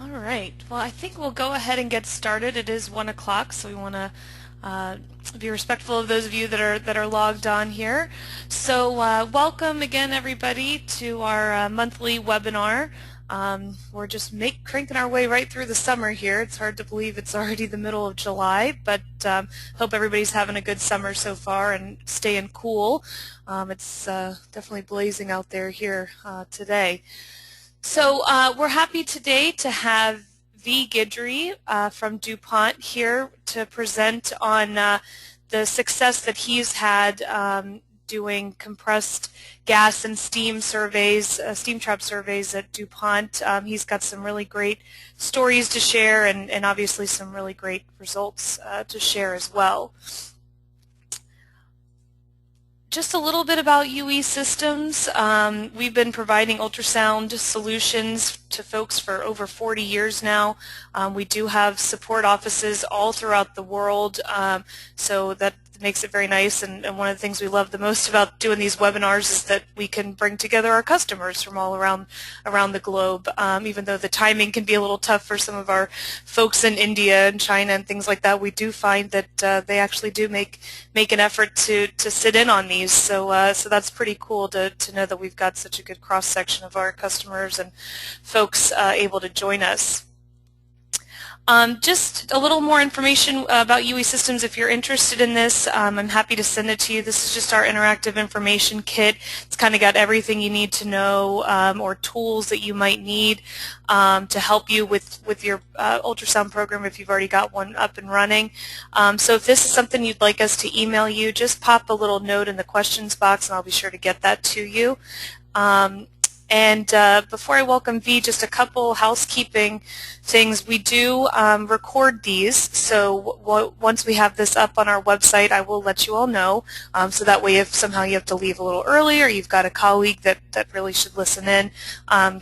All right. Well, I think we'll go ahead and get started. It is 1 o'clock, so we want to be respectful of those of you that are logged on here. So welcome again, everybody, to our monthly webinar. We're just cranking our way right through the summer here. It's hard to believe it's already the middle of July, but hope everybody's having a good summer so far and staying cool. It's definitely blazing out there here today. So we're happy today to have Vee Guidry from DuPont here to present on the success that he's had doing compressed gas and steam surveys, steam trap surveys at DuPont. He's got some really great stories to share and obviously some really great results to share as well. Just a little bit about UE Systems. We've been providing ultrasound solutions to folks for over 40 years now. We do have support offices all throughout the world, so that makes it very nice, and one of the things we love the most about doing these webinars is that we can bring together our customers from all around the globe. Even though the timing can be a little tough for some of our folks in India and China and things like that, we do find that they actually do make an effort to sit in on these. So so that's pretty cool to know that we've got such a good cross section of our customers and folks able to join us. Just a little more information about UE Systems if you're interested in this. I'm happy to send it to you. This is just our interactive information kit. It's kind of got everything you need to know or tools that you might need to help you with your ultrasound program if you've already got one up and running. So if this is something you'd like us to email you, just pop a little note in the questions box and I'll be sure to get that to you. And before I welcome Vee, just a couple housekeeping things. We do record these, so once we have this up on our website, I will let you all know. So that way if somehow you have to leave a little early or you've got a colleague that really should listen in,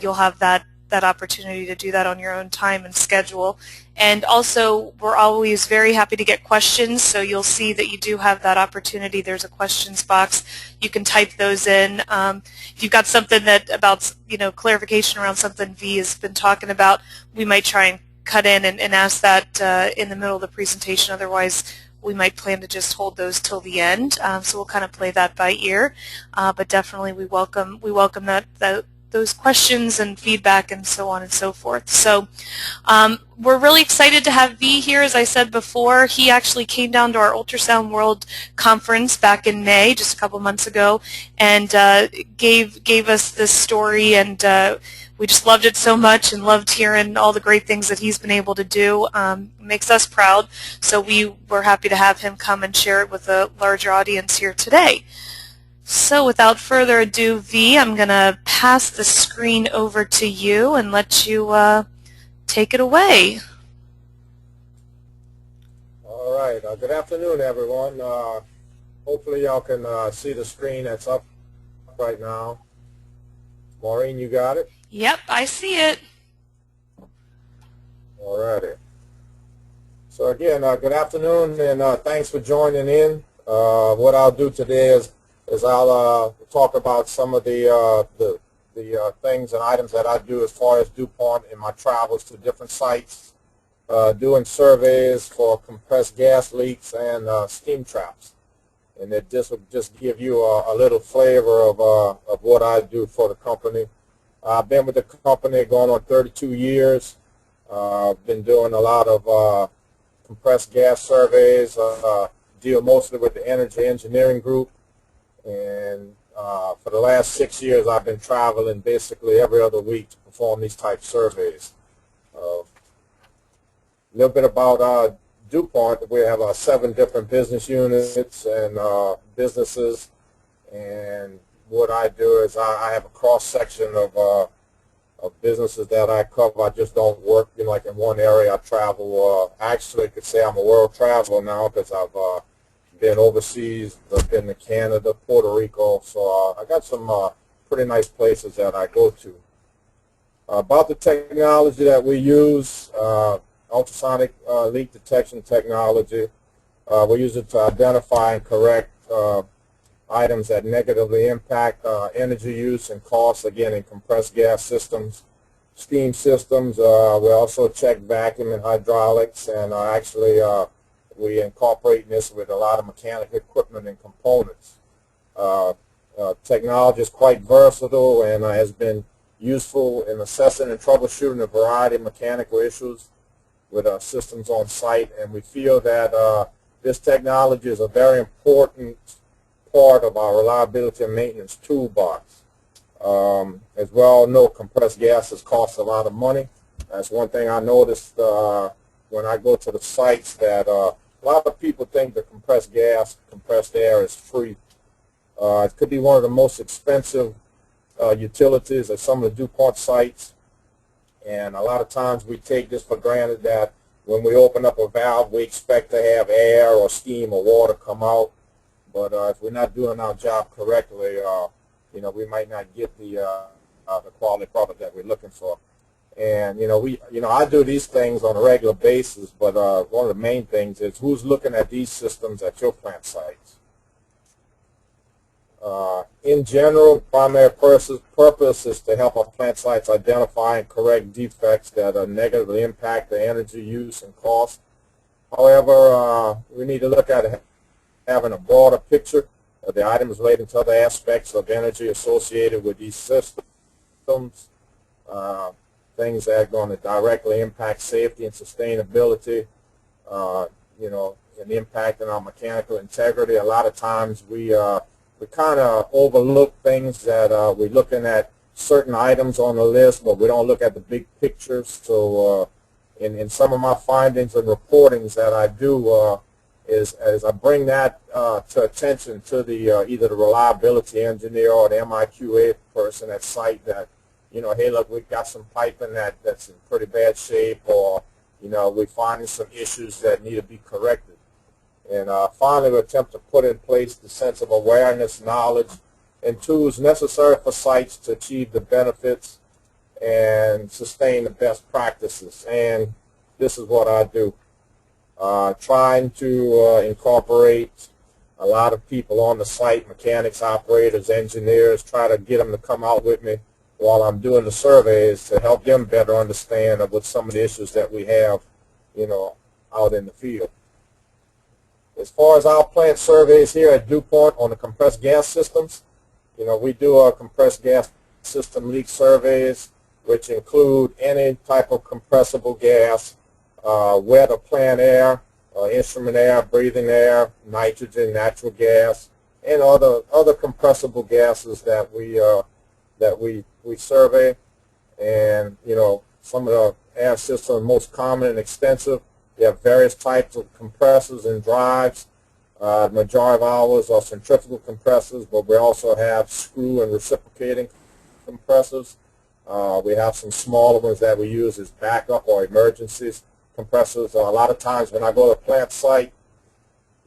you'll have that opportunity to do that on your own time and schedule. And also, we're always very happy to get questions, so you'll see that you do have that opportunity. There's a questions box. You can type those in. If you've got something about, clarification around something Vee has been talking about, we might try and cut in and ask that in the middle of the presentation. Otherwise, we might plan to just hold those till the end. So we'll kind of play that by ear. But definitely, we welcome those questions and feedback and so on and so forth. So we're really excited to have Vee here. As I said before, he actually came down to our Ultrasound World Conference back in May, just a couple months ago, and gave us this story, and we just loved it so much and loved hearing all the great things that he's been able to do. Makes us proud, so we were happy to have him come and share it with a larger audience here today. So without further ado, Vee, I'm going to pass the screen over to you and let you take it away. All right. Good afternoon, everyone. Hopefully y'all can see the screen that's up right now. Maureen, you got it? Yep, I see it. All righty. So again, good afternoon, and thanks for joining in. What I'll do today is I'll talk about some of the things and items that I do as far as DuPont in my travels to different sites, doing surveys for compressed gas leaks and steam traps. And this will just give you a little flavor of what I do for the company. I've been with the company going on 32 years. I've been doing a lot of compressed gas surveys, deal mostly with the energy engineering group. And for the last 6 years, I've been traveling basically every other week to perform these type surveys. A little bit about DuPont. We have 7 different business units and businesses. And what I do is I have a cross-section of businesses that I cover. I just don't work like in one area. I travel. Actually, I could say I'm a world traveler now because I've been overseas. I've been to Canada, Puerto Rico, so I got some pretty nice places that I go to. About the technology that we use, ultrasonic leak detection technology. We use it to identify and correct items that negatively impact energy use and costs, again, in compressed gas systems. steam systems. We also check vacuum and hydraulics, and actually we incorporate this with a lot of mechanical equipment and components. Technology is quite versatile and has been useful in assessing and troubleshooting a variety of mechanical issues with systems on site, and we feel that this technology is a very important part of our reliability and maintenance toolbox. As we all know, compressed gases cost a lot of money. That's one thing I noticed when I go to the sites, that a lot of people think the compressed gas, compressed air is free. It could be one of the most expensive utilities at some of the DuPont sites, and a lot of times we take this for granted that when we open up a valve we expect to have air or steam or water come out, but if we're not doing our job correctly, we might not get the quality product that we're looking for. And I do these things on a regular basis, but one of the main things is who's looking at these systems at your plant sites. In general, primary purpose is to help our plant sites identify and correct defects that negatively impact the energy use and cost. However, we need to look at having a broader picture of the items relating to other aspects of energy associated with these systems, things that are going to directly impact safety and sustainability, and the impact on our mechanical integrity. A lot of times we kind of overlook things that we're looking at certain items on the list, but we don't look at the big pictures. So in some of my findings and reportings that I do is I bring that to attention to the either the reliability engineer or the MIQA person at site, that hey, look, we've got some piping that's in pretty bad shape, or we're finding some issues that need to be corrected. And finally, we attempt to put in place the sense of awareness, knowledge, and tools necessary for sites to achieve the benefits and sustain the best practices. And this is what I do. Trying to incorporate a lot of people on the site, mechanics, operators, engineers, try to get them to come out with me while I'm doing the surveys to help them better understand what some of the issues that we have, out in the field. As far as our plant surveys here at DuPont on the compressed gas systems, we do our compressed gas system leak surveys, which include any type of compressible gas, wet or plant air, instrument air, breathing air, nitrogen, natural gas, and other compressible gases that we survey. And some of the air systems most common and extensive. We have various types of compressors and drives. The majority of ours are centrifugal compressors, but we also have screw and reciprocating compressors. We have some smaller ones that we use as backup or emergencies compressors. A lot of times when I go to a plant site,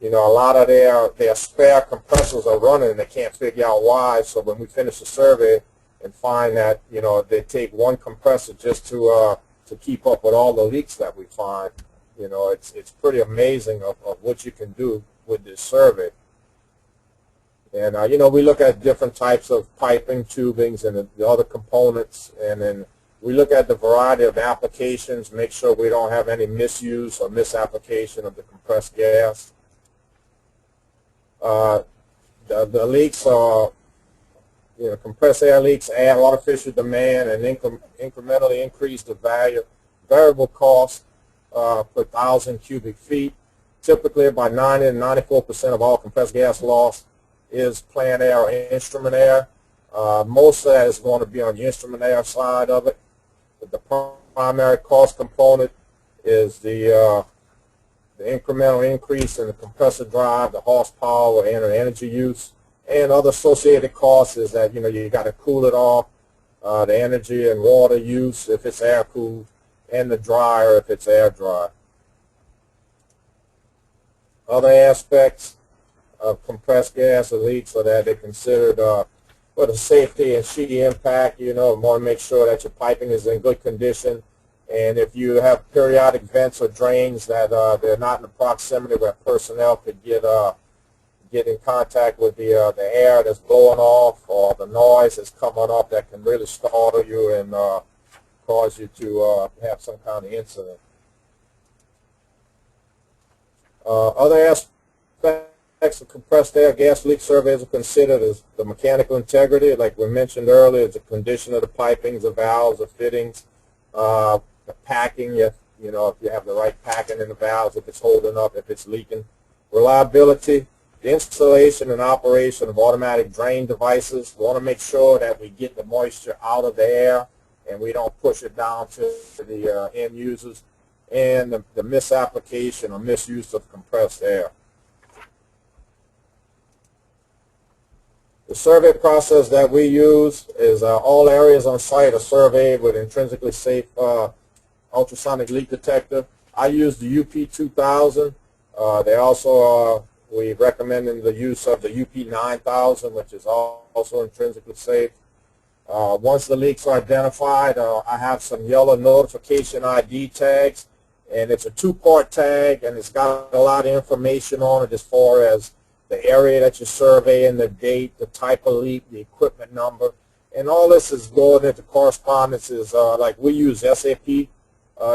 a lot of their spare compressors are running and they can't figure out why. So when we finish the survey and find that they take one compressor just to keep up with all the leaks that we find, it's pretty amazing of what you can do with this survey. And we look at different types of piping, tubings, and the other components, and then we look at the variety of applications, make sure we don't have any misuse or misapplication of the compressed gas. The leaks are, compressed air leaks add artificial demand and incrementally increase the variable cost per 1,000 cubic feet. Typically, about 90 to 94% of all compressed gas loss is plant air or instrument air. Most of that is going to be on the instrument air side of it. But the primary cost component is the incremental increase in the compressor drive, the horsepower, and the energy use. And other associated costs is that you got to cool it off, the energy and water use if it's air cooled, and the dryer if it's air dry. Other aspects of compressed gas or leaks are that they're considered for the safety and sheet impact. You want to make sure that your piping is in good condition, and if you have periodic vents or drains that they're not in the proximity where personnel could get in contact with the air that's blowing off or the noise that's coming up that can really startle you and cause you to have some kind of incident. Other aspects of compressed air gas leak surveys are considered as the mechanical integrity, like we mentioned earlier, the condition of the pipings, the valves, the fittings, the packing, if you have the right packing in the valves, if it's holding up, if it's leaking. Reliability, the installation and operation of automatic drain devices. We want to make sure that we get the moisture out of the air and we don't push it down to the end users. And the misapplication or misuse of compressed air. The survey process that we use is all areas on site are surveyed with intrinsically safe ultrasonic leak detector. I use the UP2000. They also we recommend the use of the UP9000, which is also intrinsically safe. Once the leaks are identified, I have some yellow notification ID tags, and it's a two-part tag, and it's got a lot of information on it as far as the area that you're surveying, the date, the type of leak, the equipment number, and all this is going into correspondences. Like we use SAP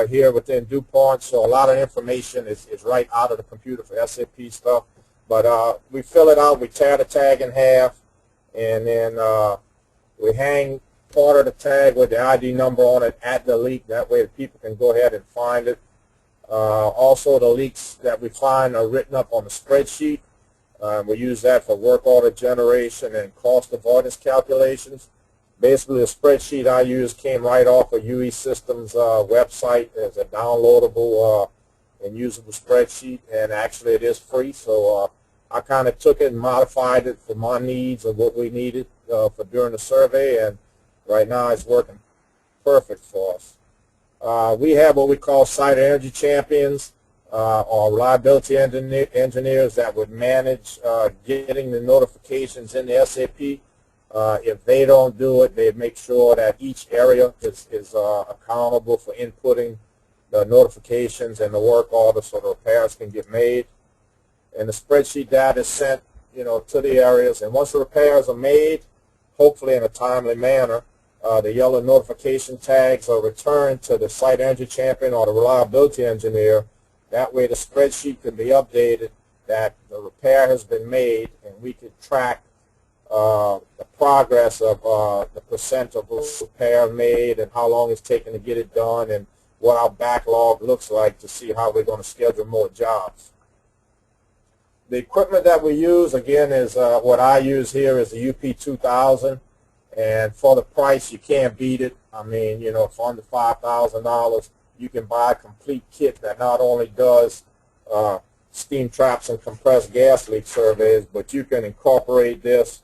here within DuPont, so a lot of information is right out of the computer for SAP stuff. But we fill it out, we tear the tag in half, and then we hang part of the tag with the ID number on it at the leak. That way the people can go ahead and find it. Also, the leaks that we find are written up on the spreadsheet. We use that for work order generation and cost avoidance calculations. Basically, the spreadsheet I use came right off of UE Systems' website as a downloadable and usable spreadsheet, and actually it is free. So I kind of took it and modified it for my needs and what we needed for during the survey, and right now it's working perfect for us. We have what we call site energy champions or reliability engineers that would manage getting the notifications in the SAP. If they don't do it, they make sure that each area is accountable for inputting the notifications and the work order so the repairs can get made. And the spreadsheet data is sent, to the areas. And once the repairs are made, hopefully in a timely manner, the yellow notification tags are returned to the site energy champion or the reliability engineer. That way the spreadsheet can be updated that the repair has been made, and we can track the progress of the percent of repair made and how long it's taken to get it done and what our backlog looks like to see how we're going to schedule more jobs. The equipment that we use, again, is what I use here is the UP2000, and for the price, you can't beat it. I mean, for under $5,000, you can buy a complete kit that not only does steam traps and compressed gas leak surveys, but you can incorporate this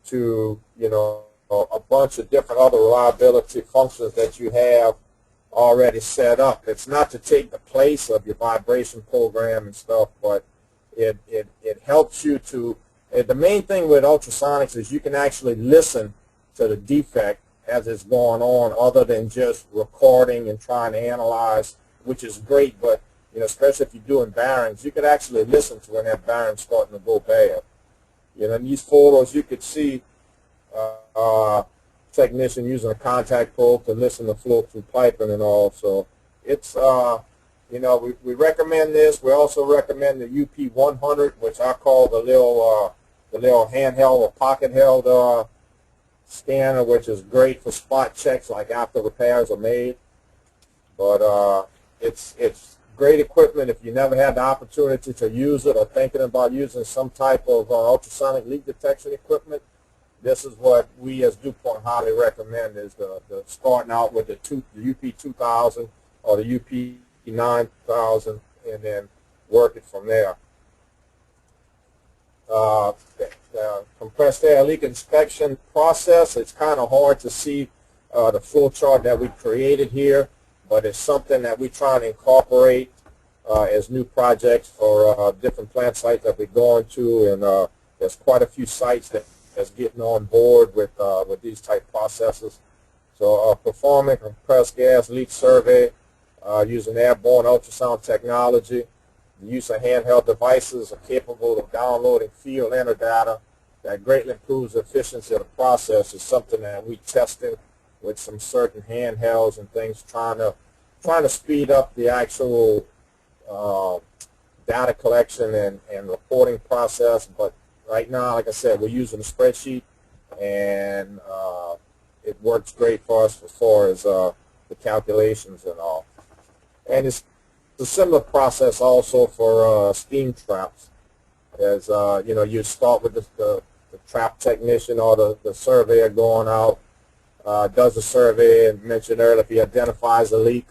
to, a bunch of different other reliability functions that you have already set up. It's not to take the place of your vibration program and stuff, but it helps you to, the main thing with ultrasonics is you can actually listen to the defect as it's going on other than just recording and trying to analyze, which is great, but especially if you're doing bearings, you could actually listen to when that bearing's starting to go bad. In these photos you could see technician using a contact probe to listen to flow through piping and all. So it's we recommend this. We also recommend the UP100, which I call the little handheld or pocket held scanner, which is great for spot checks like after repairs are made. But it's great equipment if you never had the opportunity to use it or thinking about using some type of ultrasonic leak detection equipment. This is what we as DuPont highly recommend, is the starting out with the UP2000 or the UP9000 and then work it from there. The compressed air leak inspection process, it's kind of hard to see the flow chart that we created here, but it's something that we try to incorporate as new projects for different plant sites that we're going to, and there's quite a few sites that's getting on board with these type processes. So performing compressed gas leak survey using airborne ultrasound technology. The use of handheld devices are capable of downloading field enter data that greatly improves the efficiency of the process is something that we testing with some certain handhelds and things, trying to speed up the actual data collection and reporting process. But right now, like I said, we're using a spreadsheet, and it works great for us as far as the calculations and all. And it's a similar process also for steam traps. As you start with the trap technician or the surveyor going out, does the survey, and mentioned earlier, if he identifies a leak,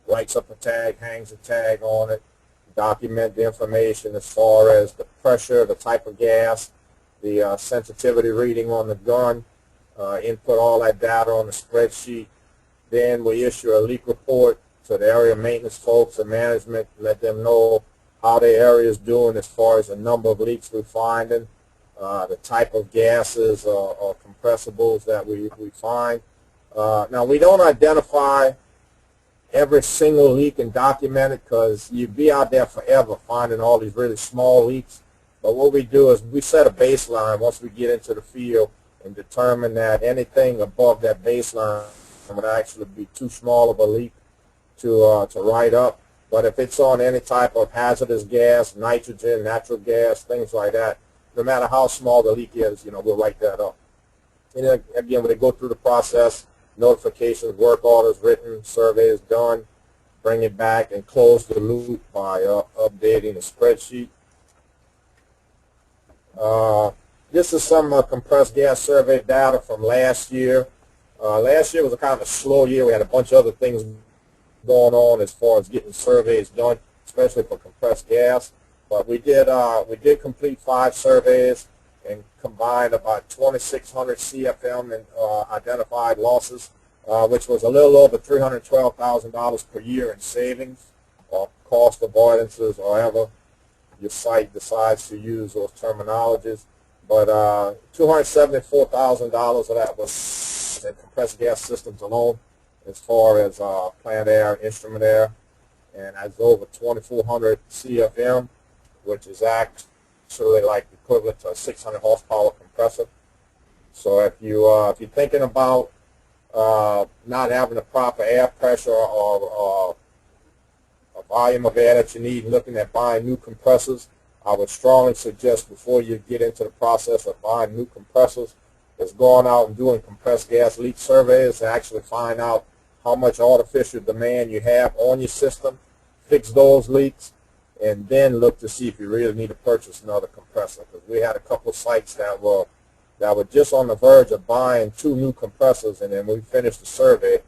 writes up a tag, hangs a tag on it, document the information as far as the pressure, the type of gas, the sensitivity reading on the gun, input all that data on the spreadsheet. Then we issue a leak report to the area maintenance folks and management, let them know how their area is doing as far as the number of leaks we're finding, the type of gases or compressibles that we find. Now, we don't identify every single leak and document it, because you'd be out there forever finding all these really small leaks. But what we do is we set a baseline once we get into the field and determine that anything above that baseline would actually be too small of a leak to write up. But if it's on any type of hazardous gas, nitrogen, natural gas, things like that, no matter how small the leak is, we'll write that up. And then, again, when they go through the process, notifications, work orders written, surveys done, bring it back and close the loop by updating the spreadsheet. This is some compressed gas survey data from last year. Last year was a kind of a slow year. We had a bunch of other things going on as far as getting surveys done, especially for compressed gas. But we did complete 5 surveys and combined about 2,600 CFM in identified losses, which was a little over $312,000 per year in savings or cost avoidances, or however your site decides to use those terminologies. But $274,000 of that was in compressed gas systems alone, as far as plant air, instrument air, and that's over 2,400 CFM, which is actually like equivalent to a 600 horsepower compressor. So if you're thinking about not having the proper air pressure or a volume of air that you need, looking at buying new compressors, I would strongly suggest, before you get into the process of buying new compressors, is going out and doing compressed gas leak surveys to actually find out how much artificial demand you have on your system, fix those leaks, and then look to see if you really need to purchase another compressor. Because we had a couple of sites that were just on the verge of buying 2 new compressors, and then when we finished the survey,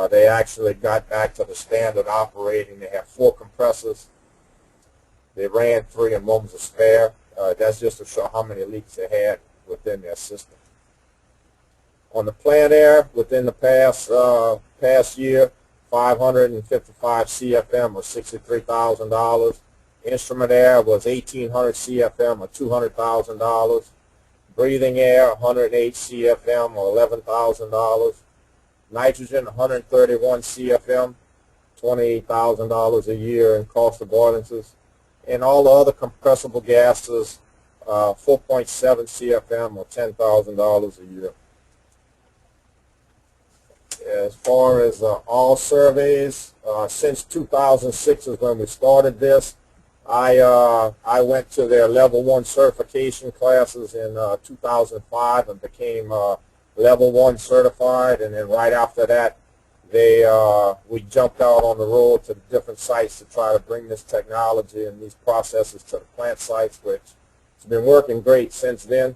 they actually got back to the standard operating. They have 4 compressors. They ran 3 and 1 was a spare. That's just to show how many leaks they had within their system. On the plant air, within the past year, 555 CFM or $63,000. Instrument air was 1,800 CFM or $200,000. Breathing air, 108 CFM or $11,000. Nitrogen, 131 CFM, $28,000 a year in cost avoidances. And all the other compressible gases, 4.7 CFM or $10,000 a year. As far as all surveys, since 2006 is when we started this. I went to their level 1 certification classes in 2005 and became level 1 certified, and then right after that we jumped out on the road to the different sites to try to bring this technology and these processes to the plant sites, which has been working great since then.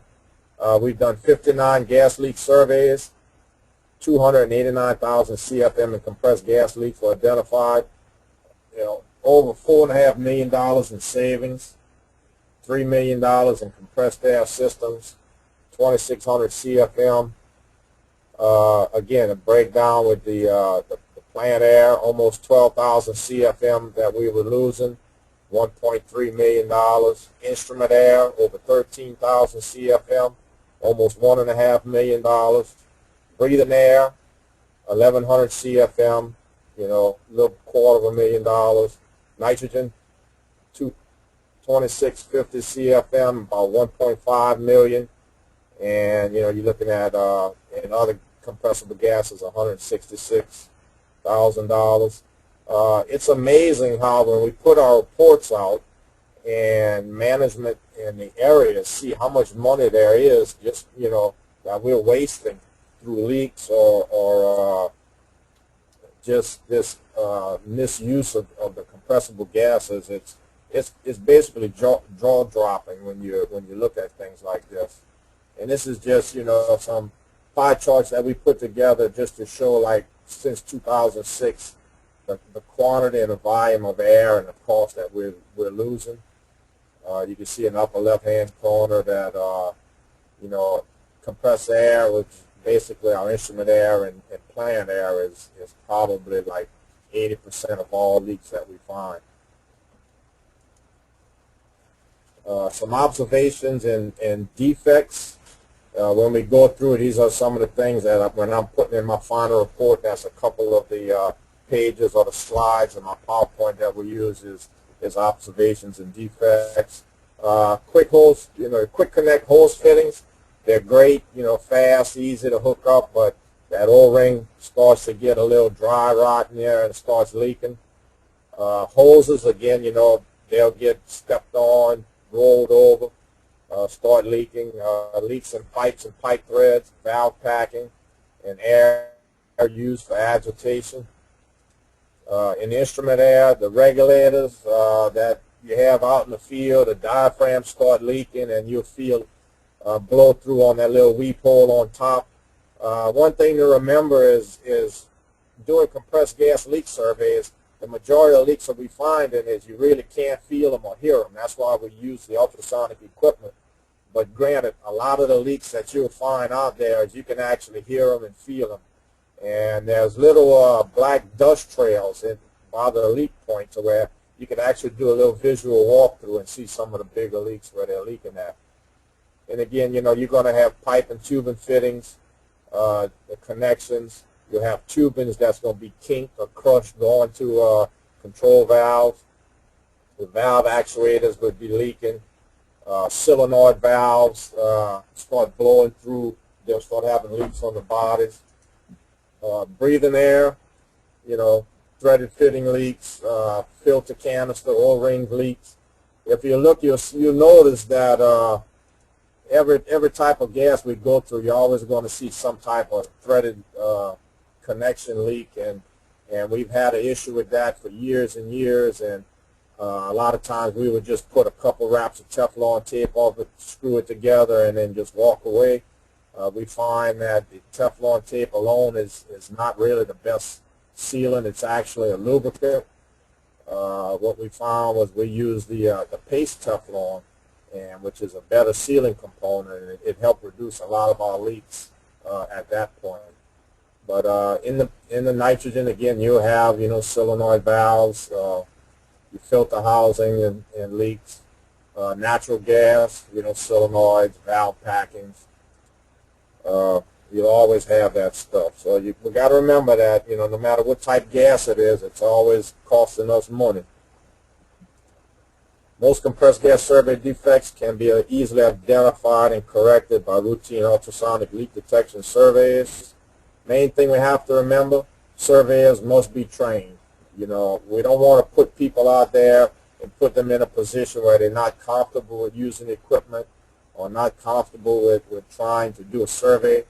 We've done 59 gas leak surveys. 289,000 CFM in compressed gas leaks were identified. Over $4.5 million in savings, $3 million in compressed air systems, 2,600 CFM. Again, a breakdown with the plant air, almost 12,000 CFM that we were losing, $1.3 million. Instrument air, over 13,000 CFM, almost $1.5 million. Breathing air, 1,100 CFM, a little $250,000. Nitrogen, 2,650 CFM, about $1.5 million. And you're looking at in other compressible gas is $166,000. It's amazing how when we put our reports out and management in the area see how much money there is just, that we're wasting through leaks or just this misuse of the compressible gases. It's basically jaw dropping when you look at things like this. And this is just some pie charts that we put together just to show, like, since 2006 the quantity and the volume of air and the cost that we're losing. You can see in the upper left-hand corner that compressed air, which basically our instrument air and plant air, is probably like 80% of all leaks that we find. Some observations and defects. When we go through, these are some of the things that when I'm putting in my final report, that's a couple of the pages or the slides in my PowerPoint that we use is observations and defects. Quick hose, quick connect hose fittings. They're great, fast, easy to hook up, but that O-ring starts to get a little dry rot in there and starts leaking. Hoses, again, they'll get stepped on, rolled over, start leaking. Leaks in pipes and pipe threads, valve packing, and air used for agitation. In instrument air, the regulators that you have out in the field, the diaphragm start leaking, and you'll feel blow through on that little weep hole on top. One thing to remember is doing compressed gas leak surveys, the majority of the leaks that we find in is you really can't feel them or hear them. That's why we use the ultrasonic equipment. But granted, a lot of the leaks that you'll find out there is you can actually hear them and feel them. And there's little black dust trails by the leak points where you can actually do a little visual walkthrough and see some of the bigger leaks where they're leaking at. And again, you're going to have pipe and tubing fittings, the connections. You'll have tubings that's going to be kinked or crushed going to control valves. The valve actuators would be leaking. Solenoid valves start blowing through. They'll start having leaks on the bodies. Breathing air, threaded fitting leaks, filter canister, O-ring leaks. If you look, you'll notice that every type of gas we go through, you're always going to see some type of threaded connection leak, and we've had an issue with that for years and years, and a lot of times we would just put a couple wraps of Teflon tape off it, screw it together, and then just walk away. We find that the Teflon tape alone is not really the best sealant. It's actually a lubricant. What we found was we used the paste Teflon, which is a better sealing component, and it helped reduce a lot of our leaks at that point. But in the nitrogen, again, you have solenoid valves, your filter housing and leaks, natural gas, solenoids, valve packings. You'll always have that stuff. So we got to remember that no matter what type gas it is, it's always costing us money. Most compressed gas survey defects can be easily identified and corrected by routine ultrasonic leak detection surveys. Main thing we have to remember, surveyors must be trained. We don't want to put people out there and put them in a position where they're not comfortable with using the equipment or not comfortable with trying to do a survey.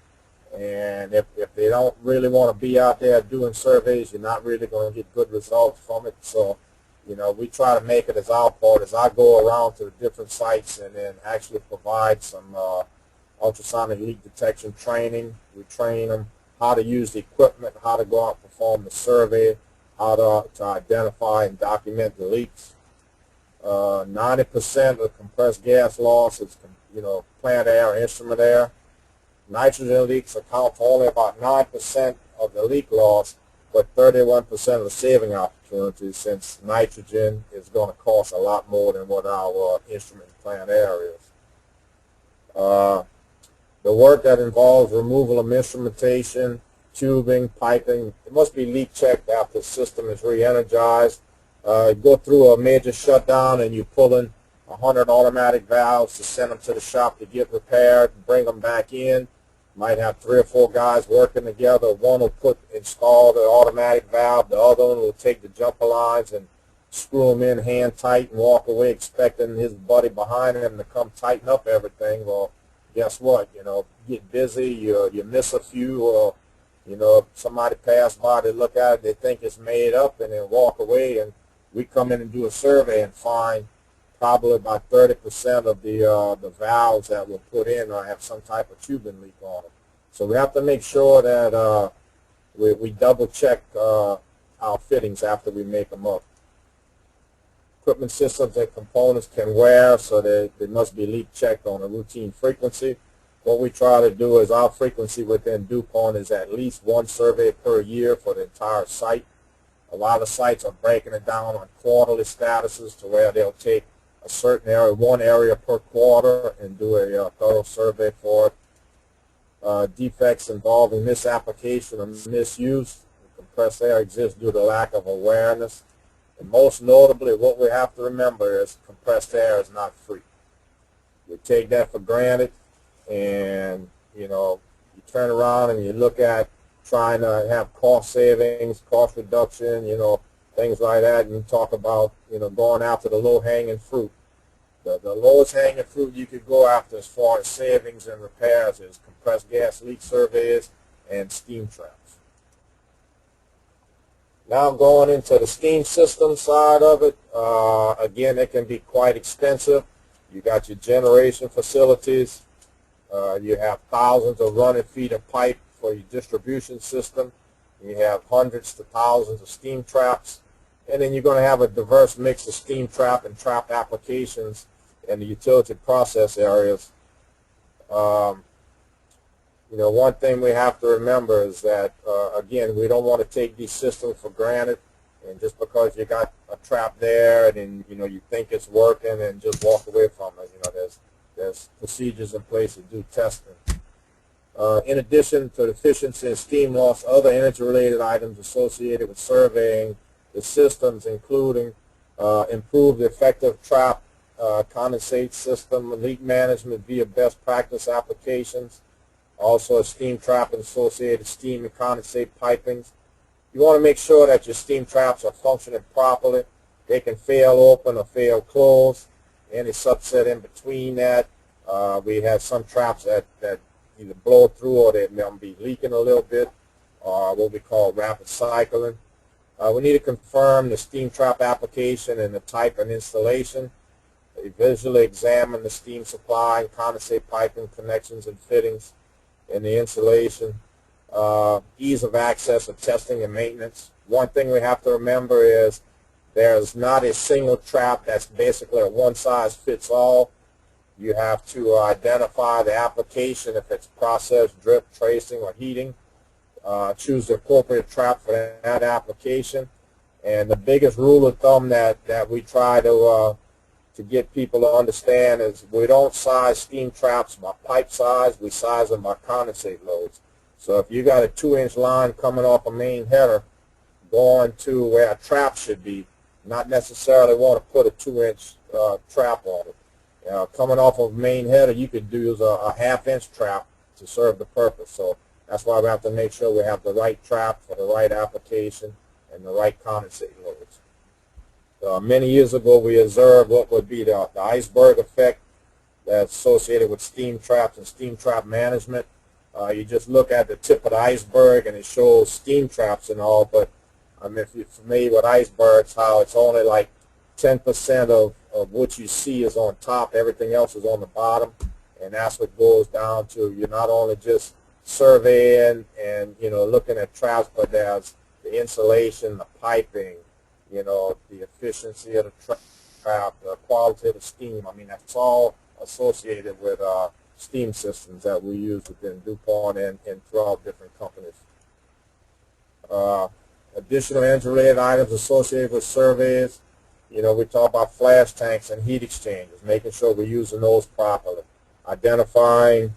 And if they don't really want to be out there doing surveys, you're not really going to get good results from it. So, we try to make it as our part as I go around to the different sites and then actually provide some ultrasonic leak detection training. We train them how to use the equipment, how to go out and perform the survey, how to identify and document the leaks. 90% of compressed gas loss is, plant air, instrument air. Nitrogen leaks account for only about 9% of the leak loss, but 31% of the saving opportunities, since nitrogen is going to cost a lot more than what our instrument and plant air is. The work that involves removal of instrumentation, tubing, piping, it must be leak checked after the system is re-energized. Go through a major shutdown and you pull in 100 automatic valves to send them to the shop to get repaired and bring them back in. Might have 3 or 4 guys working together. One will install the automatic valve. The other one will take the jumper lines and screw them in hand tight and walk away expecting his buddy behind him to come tighten up everything. Well, guess what? You know, get busy, you miss a few, or, you know, somebody pass by, they look at it, they think it's made up, and then walk away, and we come in and do a survey and find probably about 30% of the valves that were put in or have some type of tubing leak on them. So we have to make sure that we double check our fittings after we make them up. Equipment systems and components can wear, so they must be leak checked on a routine frequency. What we try to do is our frequency within DuPont is at least 1 survey per year for the entire site. A lot of sites are breaking it down on quarterly statuses to where they'll take a certain area, 1 area per quarter, and do a thorough survey for it. Defects involving misapplication or misuse. Compressed air exists due to lack of awareness. And most notably, what we have to remember is compressed air is not free. We take that for granted, and, you know, you turn around and you look at trying to have cost savings, cost reduction, you know, things like that, and you talk about, you know, going after the low-hanging fruit. The lowest hanging fruit you could go after as far as savings and repairs is compressed gas leak surveys and steam traps. Now going into the steam system side of it, again, it can be quite extensive. You got your generation facilities. You have thousands of running feet of pipe for your distribution system. You have hundreds to thousands of steam traps. And then you're going to have a diverse mix of steam trap and trap applications in the utility process areas. You know, one thing we have to remember is that, again, we don't want to take these systems for granted. And just because you got a trap there and, you know, you think it's working and just walk away from it, you know, there's procedures in place to do testing. In addition to the efficiency and steam loss, other energy-related items associated with surveying the systems, including improved effective trap condensate system, leak management via best practice applications, also a steam trap and associated steam and condensate pipings. You want to make sure that your steam traps are functioning properly. They can fail open or fail closed. Any subset in between that. We have some traps that either blow through or they may be leaking a little bit, or what we call rapid cycling. We need to confirm the steam trap application and the type and installation. We visually examine the steam supply and condensate piping connections and fittings and the installation. Ease of access of testing and maintenance. One thing we have to remember is there's not a single trap that's basically a one-size-fits-all. You have to identify the application, if it's process, drip, tracing, or heating. Choose the appropriate trap for that application. And the biggest rule of thumb that we try to get people to understand is we don't size steam traps by pipe size, we size them by condensate loads. So if you got a 2-inch line coming off a main header going to where a trap should be, not necessarily want to put a 2-inch trap on it. Coming off of a main header, you could use a 1/2-inch trap to serve the purpose. So that's why we have to make sure we have the right trap for the right application and the right condensate loads. Many years ago, we observed what would be the iceberg effect that's associated with steam traps and steam trap management. You just look at the tip of the iceberg and it shows steam traps and all, but if you're familiar with icebergs, how it's only like 10% of what you see is on top, everything else is on the bottom, and that's what goes down to. You're not only just surveying and, you know, looking at traps, but there's the insulation, the piping, you know, the efficiency of the trap, the quality of the steam. I mean, that's all associated with steam systems that we use within DuPont and throughout different companies. Additional energy-related items associated with surveys. You know, we talk about flash tanks and heat exchangers, making sure we're using those properly. Identifying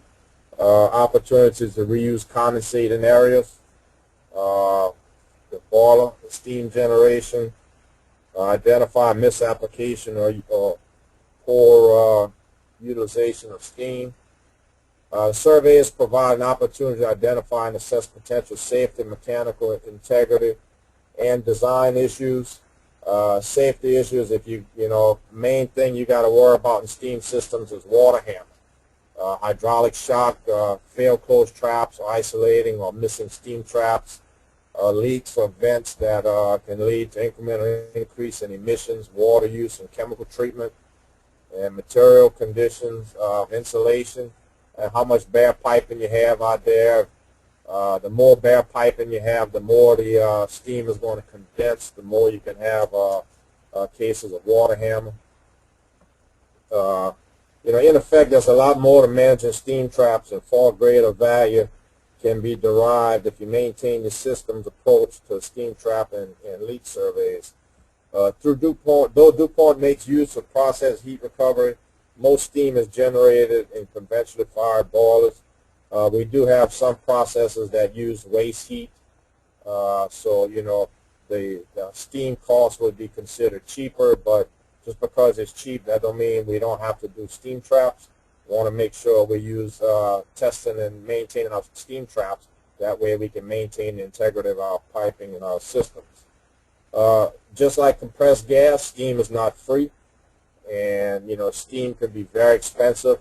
opportunities to reuse condensate in areas. The boiler, the steam generation. Identify misapplication or poor utilization of steam. Surveys provide an opportunity to identify and assess potential safety, mechanical integrity, and design issues. Safety issues, if main thing you got to worry about in steam systems is water hammer, hydraulic shock, failed closed traps, or isolating or missing steam traps, leaks or vents that can lead to incremental increase in emissions, water use and chemical treatment, and material conditions of insulation, and how much bare piping you have out there. The more bare piping you have, the more the steam is going to condense, the more you can have cases of water hammer. In effect, there's a lot more to managing steam traps, and far greater value can be derived if you maintain the system's approach to steam trap and leak surveys. Through DuPont, though DuPont makes use of process heat recovery, most steam is generated in conventionally fired boilers. We do have some processes that use waste heat, so the steam cost would be considered cheaper, but just because it's cheap, that don't mean we don't have to do steam traps. We want to make sure we use testing and maintaining our steam traps. That way we can maintain the integrity of our piping and our systems. Just like compressed gas, steam is not free, and steam can be very expensive.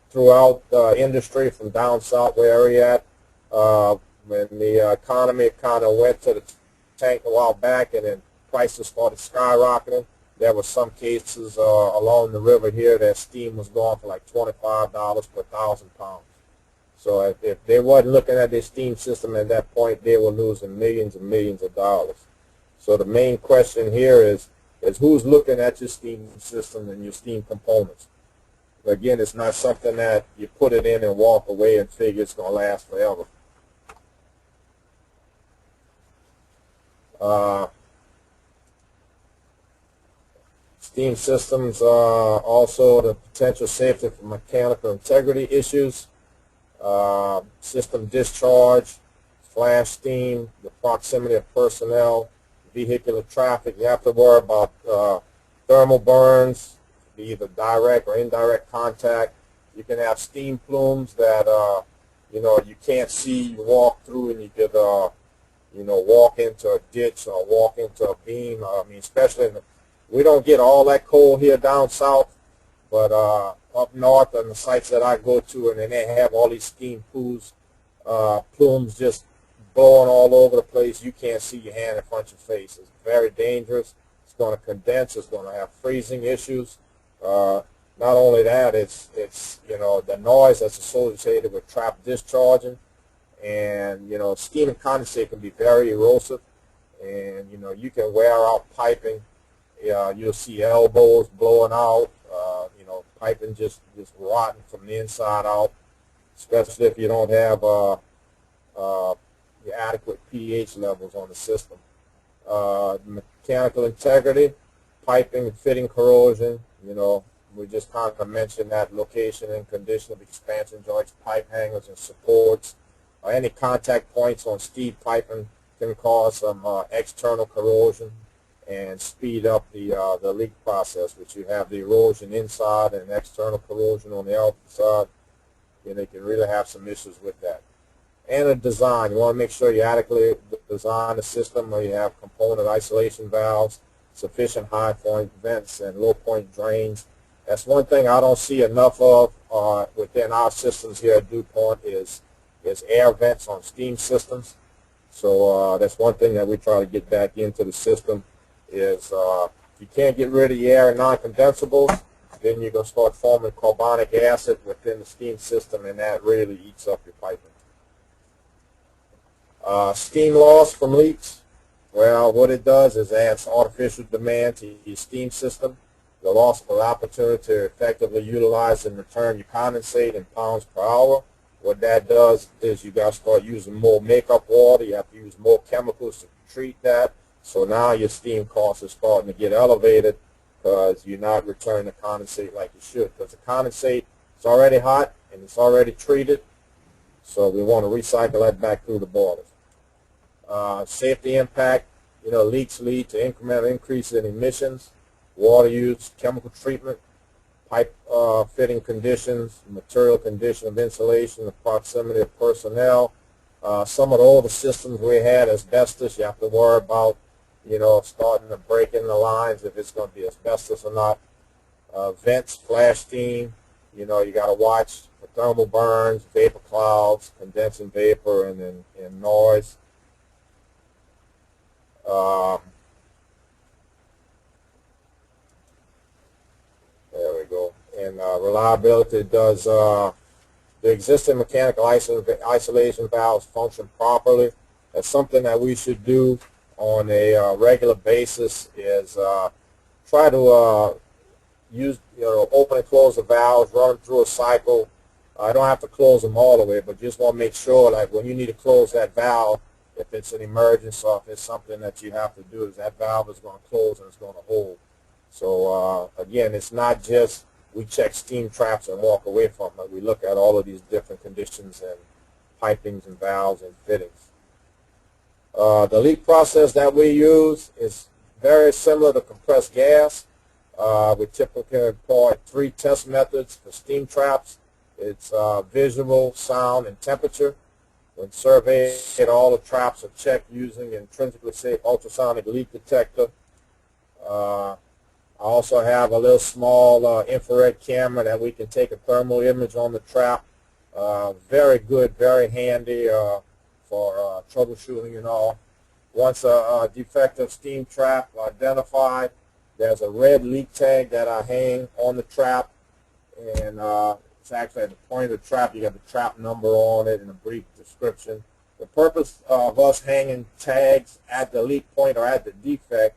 Throughout the industry, from down south where we're at, when the economy kind of went to the tank a while back, and then prices started skyrocketing, there were some cases along the river here that steam was going for like $25 per 1,000 pounds. So if they wasn't looking at their steam system at that point, they were losing millions and millions of dollars. So the main question here is who's looking at your steam system and your steam components? Again, it's not something that you put it in and walk away and figure it's going to last forever. Steam systems, also the potential safety for mechanical integrity issues, system discharge, flash steam, the proximity of personnel, vehicular traffic. You have to worry about thermal burns, either direct or indirect contact. You can have steam plumes that you can't see. You walk through and you could walk into a ditch or walk into a beam. I mean, especially we don't get all that cold here down south, but up north on the sites that I go to, and then they have all these steam plumes just blowing all over the place. You can't see your hand in front of your face. It's very dangerous. It's going to condense. It's going to have freezing issues. Not only that, it's the noise that's associated with trap discharging, and steam and condensate can be very erosive, and you can wear out piping. You'll see elbows blowing out, piping just rotting from the inside out, especially if you don't have the adequate pH levels on the system. Mechanical integrity, piping and fitting corrosion. We just kind of mentioned that location and condition of expansion joints, pipe hangers, and supports. Any contact points on steel piping can cause some external corrosion and speed up the leak process, which you have the erosion inside and external corrosion on the outside. They can really have some issues with that. And a design. You want to make sure you adequately design the system where you have component isolation valves, sufficient high point vents, and low point drains. That's one thing I don't see enough of within our systems here at DuPont is air vents on steam systems. So that's one thing that we try to get back into the system is if you can't get rid of the air and non-condensables, then you're going to start forming carbonic acid within the steam system, and that really eats up your piping. Steam loss from leaks. Well, what it does is adds artificial demand to your steam system. The loss of an opportunity to effectively utilize and return your condensate in pounds per hour. What that does is you got to start using more makeup water. You have to use more chemicals to treat that. So now your steam cost is starting to get elevated because you're not returning the condensate like you should. Because the condensate is already hot and it's already treated. So we want to recycle that back through the boilers. Safety impact. Leaks lead to incremental increases in emissions, water use, chemical treatment, pipe fitting conditions, material condition of insulation, the proximity of personnel. Some of the older systems we had, asbestos, you have to worry about, starting to break in the lines if it's going to be asbestos or not. Vents, flash steam, you got to watch for thermal burns, vapor clouds, condensing vapor, and noise. There we go. And reliability, does the existing mechanical isolation valves function properly? That's something that we should do on a regular basis, is try to use, open and close the valves, run them through a cycle. I don't have to close them all the way, but just want to make sure that when you need to close that valve, if it's an emergency or if it's something that you have to do, is that valve is going to close and it's going to hold. So again, it's not just we check steam traps and walk away from it. We look at all of these different conditions and pipings and valves and fittings. The leak process that we use is very similar to compressed gas. We typically employ 3 test methods for steam traps. It's visual, sound, and temperature. When surveyed, all the traps are checked using intrinsically safe ultrasonic leak detector. I also have a little small infrared camera that we can take a thermal image on the trap. Very good, very handy for troubleshooting and all. Once a defective steam trap identified, there's a red leak tag that I hang on the trap, and it's actually at the point of the trap. You got the trap number on it and a brief description. The purpose of us hanging tags at the leak point or at the defect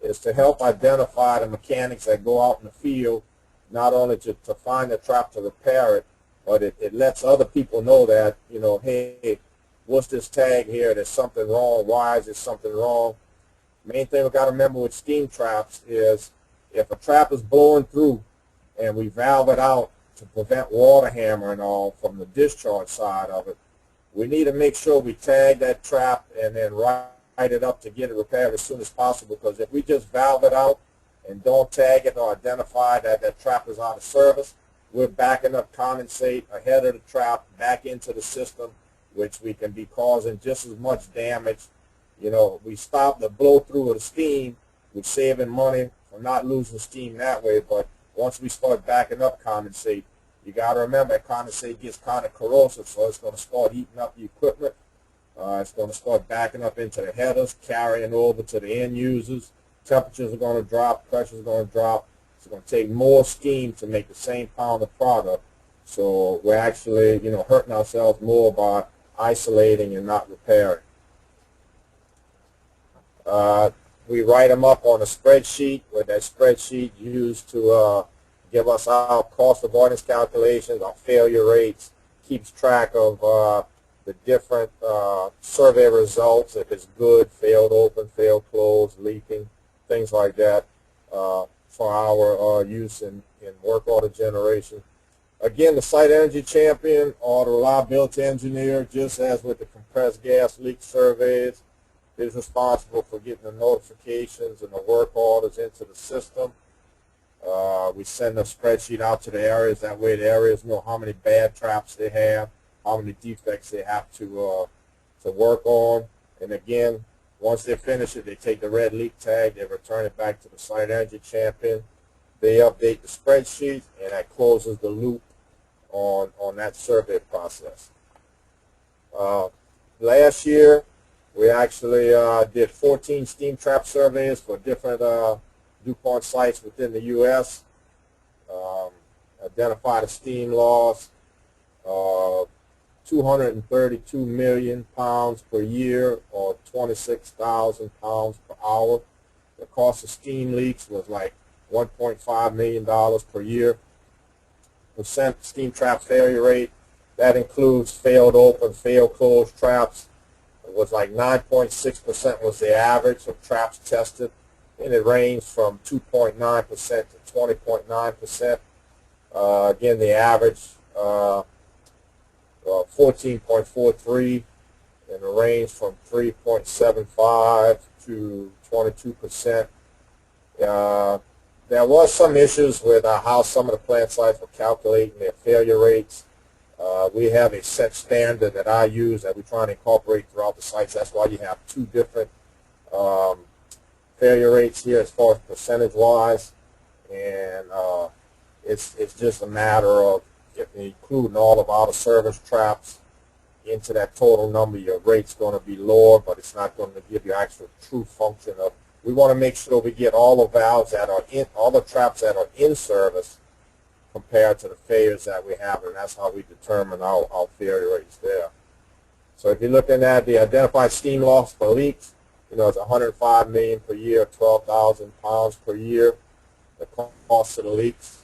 is to help identify the mechanics that go out in the field, not only to find the trap to repair it, but it lets other people know that, hey, what's this tag here? There's something wrong. Why is there something wrong? Main thing we've got to remember with steam traps is if a trap is blowing through and we valve it out to prevent water hammer and all from the discharge side of it, we need to make sure we tag that trap and then write it up to get it repaired as soon as possible, because if we just valve it out and don't tag it or identify that that trap is out of service, we're backing up condensate ahead of the trap back into the system, which we can be causing just as much damage. We stop the blow through of the steam, we're saving money from not losing steam that way, but once we start backing up condensate, you got to remember that condensate gets kind of corrosive, so it's going to start eating up the equipment. It's going to start backing up into the headers, carrying over to the end users. Temperatures are going to drop, pressure is going to drop. It's going to take more steam to make the same pound of product. So we're actually, hurting ourselves more by isolating and not repairing. We write them up on a spreadsheet, with that spreadsheet used to give us our cost avoidance calculations, our failure rates, keeps track of the different survey results, if it's good, failed open, failed closed, leaking, things like that, for our use in work order generation. Again, the site energy champion or the reliability engineer, just as with the compressed gas leak surveys, is responsible for getting the notifications and the work orders into the system. We send a spreadsheet out to the areas. That way the areas know how many bad traps they have, how many defects they have to work on. And again, once they finish it, they take the red leak tag, they return it back to the site energy champion. They update the spreadsheet, and that closes the loop on that survey process. Last year, we actually did 14 steam trap surveys for different DuPont sites within the U.S. Identified a steam loss of 232 million pounds per year, or 26,000 pounds per hour. The cost of steam leaks was like $1.5 million per year. Percent steam trap failure rate, that includes failed open, failed closed traps. It was like 9.6% was the average of traps tested, and it ranged from 2.9% to 20.9%. Again, the average 14.43, and the range from 3.75 to 22%. there was some issues with how some of the plant sites were calculating their failure rates. We have a set standard that I use that we're trying to incorporate throughout the sites. That's why you have two different failure rates here as far as percentage-wise, and it's just a matter of including all of out-of-service traps into that total number. Your rate's going to be lower, but it's not going to give you actual true function of. We want to make sure we get all the valves that are in, all the traps that are in service compared to the failures that we have, and that's how we determine our failure rates there. So if you're looking at the identified steam loss for leaks, it's 105 million per year, 12,000 pounds per year. The cost of the leaks,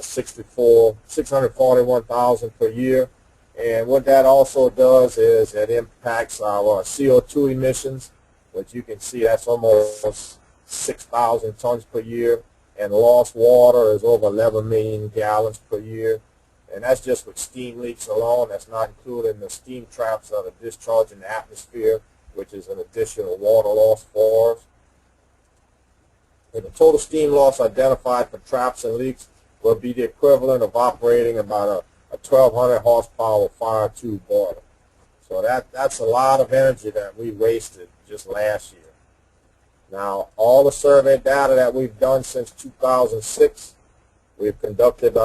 641,000 per year. And what that also does is it impacts our CO2 emissions, which you can see that's almost 6,000 tons per year. And lost water is over 11 million gallons per year. And that's just with steam leaks alone. That's not including the steam traps that are discharged in the atmosphere, which is an additional water loss for us. And the total steam loss identified for traps and leaks will be the equivalent of operating about a 1,200 horsepower fire tube boiler. So that's a lot of energy that we wasted just last year. Now, all the survey data that we've done since 2006, we've conducted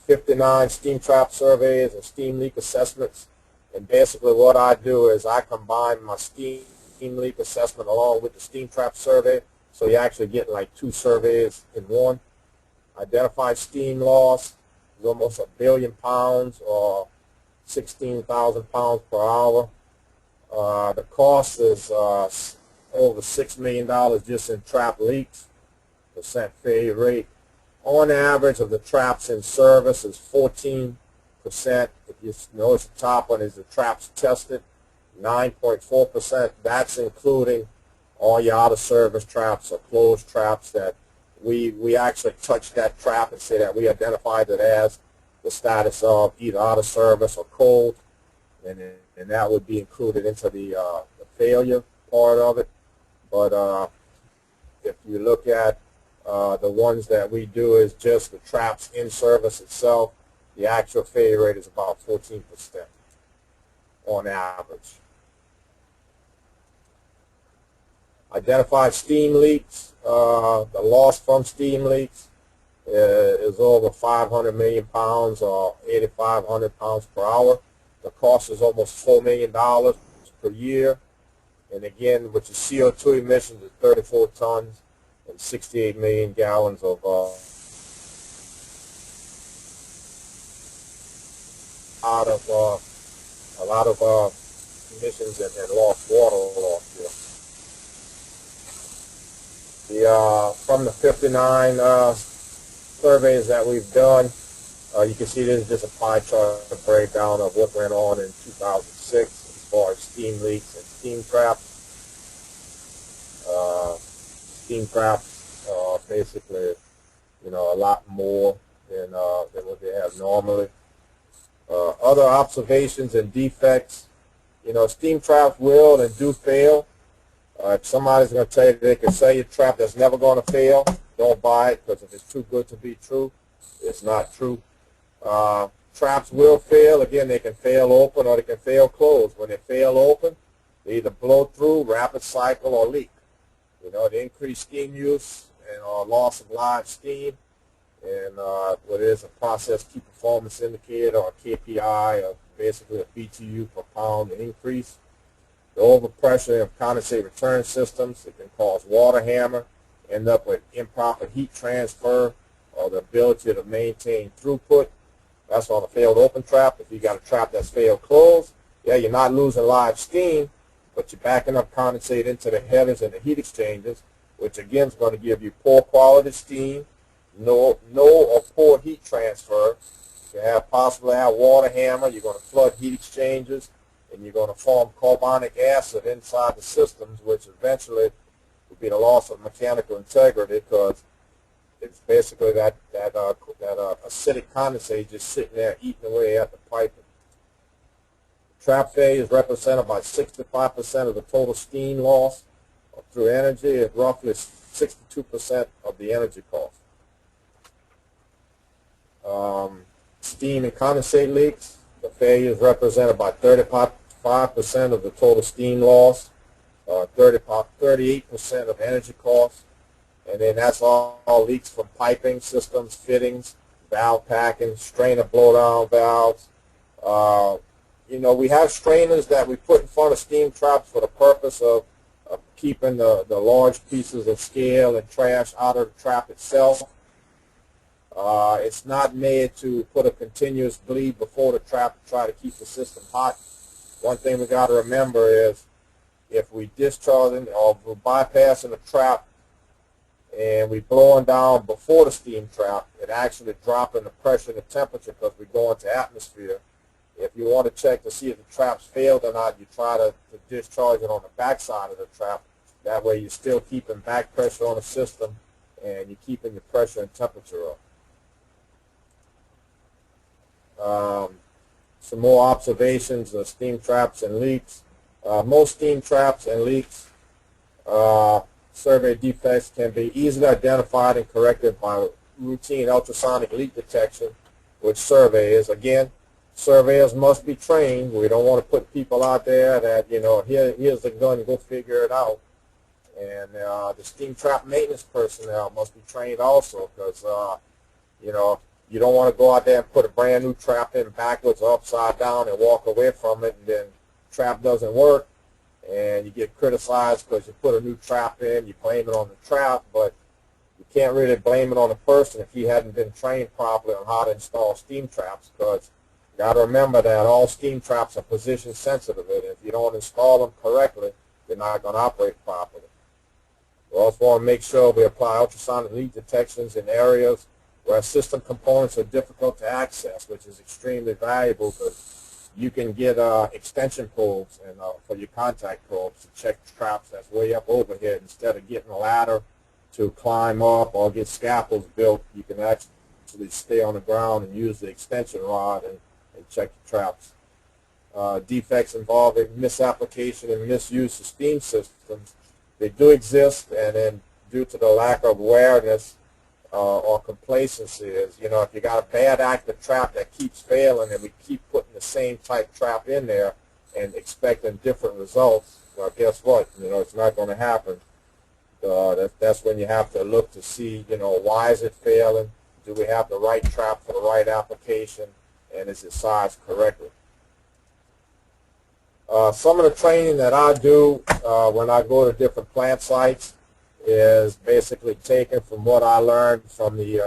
59 steam trap surveys and steam leak assessments. And basically what I do is I combine my steam leak assessment along with the steam trap survey. So you actually get like two surveys in one. Identified steam loss is almost 1 billion pounds or 16,000 pounds per hour. The cost is over $6 million just in trap leaks, percent failure rate. On average of the traps in service is 14%. If you notice the top one is the traps tested, 9.4%. That's including all your out-of-service traps or closed traps that we actually touch that trap and say that we identified it as the status of either out of service or cold, and that would be included into the failure part of it. But if you look at the ones that we do is just the traps in service itself, the actual failure rate is about 14% on average. Identified steam leaks, the loss from steam leaks is over 500 million pounds or 8,500 pounds per hour. The cost is almost $4 million per year. And again, with the CO2 emissions is 34 tons and 68 million gallons of a lot of emissions and lost water loss here. From the 59 surveys that we've done, you can see this is just a pie chart, a breakdown of what went on in 2006 as far as steam leaks and steam traps. Steam traps are basically, a lot more than what they have normally. Other observations and defects, steam traps will and do fail. If somebody's going to tell you they can sell you a trap that's never going to fail, don't buy it, because if it's too good to be true, it's not true. Traps will fail. Again, they can fail open or they can fail closed. When they fail open, they either blow through, rapid cycle, or leak. The increased steam use and loss of live steam, and what is a process key performance indicator or KPI of basically a BTU per pound increase. The overpressure of condensate return systems, it can cause water hammer, end up with improper heat transfer or the ability to maintain throughput. That's on a failed open trap. If you got a trap that's failed closed, yeah, you're not losing live steam, but you're backing up condensate into the headers and the heat exchangers, which again is going to give you poor quality steam, no or poor heat transfer. You possibly have water hammer. You're going to flood heat exchangers, and you're going to form carbonic acid inside the systems, which eventually will be the loss of mechanical integrity, because it's basically that acidic condensate just sitting there eating away at the piping. Trap failure is represented by 65% of the total steam loss, or through energy is roughly 62% of the energy cost. Steam and condensate leaks, the failures represent about 35% of the total steam loss, 38% of energy costs, and then that's all leaks from piping systems, fittings, valve packing, strainer blowdown valves. We have strainers that we put in front of steam traps for the purpose of keeping the large pieces of scale and trash out of the trap itself. It's not made to put a continuous bleed before the trap to try to keep the system hot. One thing we got to remember is if we discharging or we're bypassing the trap and we blowing down before the steam trap, it actually dropping the pressure and the temperature because we go into atmosphere. If you want to check to see if the trap's failed or not, you try to discharge it on the backside of the trap. That way you're still keeping back pressure on the system and you're keeping the pressure and temperature up. Some more observations of steam traps and leaks. Most steam traps and leaks survey defects can be easily identified and corrected by routine ultrasonic leak detection, which surveys, again, surveyors must be trained. We don't want to put people out there that, here's the gun, go figure it out. And the steam trap maintenance personnel must be trained also because, you don't want to go out there and put a brand new trap in backwards or upside down and walk away from it, and then the trap doesn't work, and you get criticized because you put a new trap in, you blame it on the trap, but you can't really blame it on the person if he hadn't been trained properly on how to install steam traps, because you got to remember that all steam traps are position sensitive, and if you don't install them correctly, they're not going to operate properly. We also want to make sure we apply ultrasonic leak detections in areas where system components are difficult to access, which is extremely valuable because you can get extension probes and for your contact probes to check traps that's way up overhead. Instead of getting a ladder to climb up or get scaffolds built, you can actually stay on the ground and use the extension rod and check the traps. Defects involving misapplication and misuse of steam systems, they do exist, and then due to the lack of awareness or complacency is, if you got a bad active trap that keeps failing and we keep putting the same type trap in there and expecting different results, well, guess what? It's not going to happen. That's when you have to look to see, why is it failing? Do we have the right trap for the right application? And is it sized correctly? Some of the training that I do when I go to different plant sites is basically taken from what I learned from the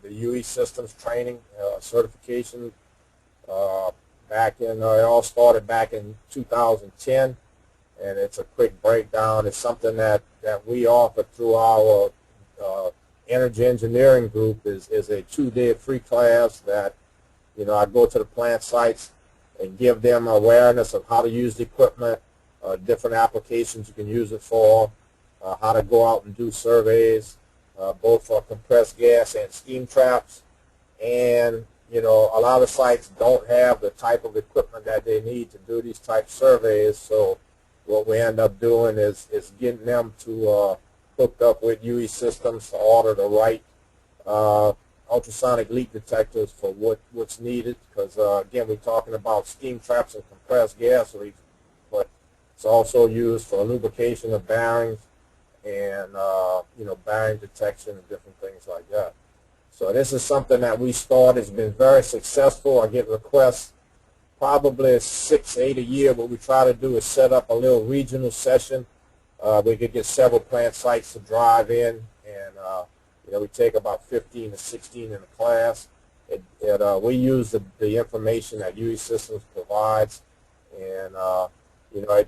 UE systems training certification it all started back in 2010, and it's a quick breakdown. It's something that we offer through our energy engineering group is a 2-day free class that I go to the plant sites and give them awareness of how to use the equipment, different applications you can use it for, how to go out and do surveys, both for compressed gas and steam traps. And, a lot of sites don't have the type of equipment that they need to do these type surveys. So what we end up doing is getting them to hook up with UE systems to order the right ultrasonic leak detectors for what's needed. Because, again, we're talking about steam traps and compressed gas leaks, but it's also used for lubrication of bearings and bearing detection and different things like that. So this is something that we started. It's been very successful. I get requests probably 6-8 a year. What we try to do is set up a little regional session. We could get several plant sites to drive in, and we take about 15 to 16 in a class. We use the information that UE Systems provides, and